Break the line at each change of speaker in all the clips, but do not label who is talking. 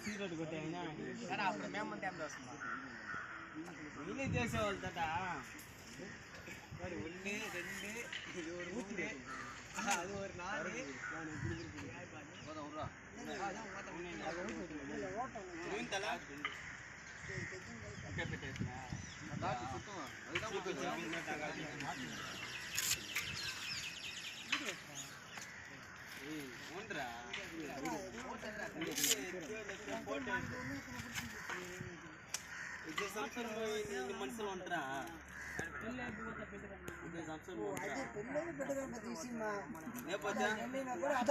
சீரோடு கொட்டேன்னா அப்புறம் மேம் தேம்பா நீ தேச வளர்த்தடா 1 2 ஒரு 3 அது ஒரு 4 போதா விடுறா அதான் ஓட்ட தல கேபிட்டேஸ்னா டாட் சுத்தமா அதுதான் ஒன்றா இது சம்சன் இந்த மனுஷன் ஒன்றா இது சம்சன் ஒன்றா அது பெண்ணே பெட்டரன் பத்தி விஷயமா ஏ பச்சா என்னைனா கூட அத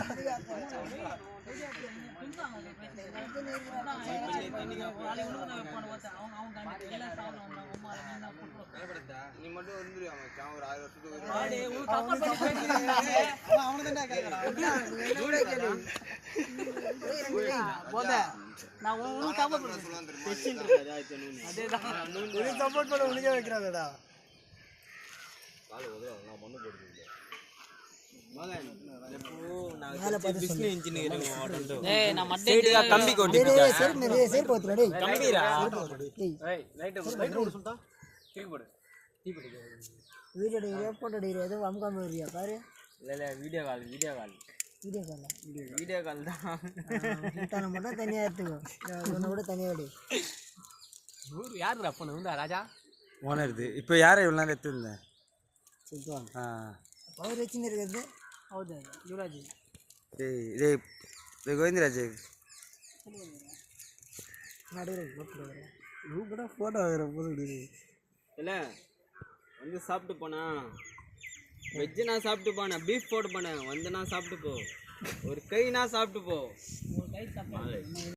நீ மட்டும் வந்துறியா மச்சான் ஒரு 1000 வருஷத்துக்கு ஆடே ஒரு கப்பல் பண்ணி அவன தான் கேக்குறான் போதா நான் உனக்கு கப்பல் பண்ண சொல்லுவேன் பெச்சின் இருக்கா அதேதான் நீ சப்போர்ட் பண்ண உனக்கே வைக்கறானடா கால் ஓதுறா நான் மண்ணு போடுறேன் மகன் எப்போ நான் பிசினஸ் இன்ஜினியரிங் ஓடுறேன் ஏய் நான் மட்டேடியா கம்பி கொட்டிட்டேன் சரி போத்துடா டேய் கம்பிரா ஏய் லைட் ஒரு சுத்தா கிளிக் போடு டீ போடு வீடியோ போட்டோ டீ ஏதோ அம்காம வரியா பாரு இல்ல வீடியோ கால் தான் இத்தனை மட்டும் தனியா எடுத்துக்கோ ஒண்ணு கூட தனியா எடு ஊர் யாருடா போன் வந்தா ராஜா ஓனர் இது இப்போ யாரை இவ்வளவு நேரம் எடுத்துறேன் சொல்லுவாங்க பவர் வெச்சின் இருக்குது ಹೌದಾ ಯುವರಾಜ್ டேய் கோவிந்தராஜ் நடுவுல போட்டுறேன் நீ கூட போட்டோ வைக்கிற போது இல்ல வந்து சாப்பிட்டு போனா வெஜ் நான் சாப்பிட்டு போனேன் பீஃப் போட்டு போனேன் வந்து நான் சாப்பிட்டு போ ஒரு கை நான் சாப்பிட்டு போ ஒரு கை சாப்பிட்டு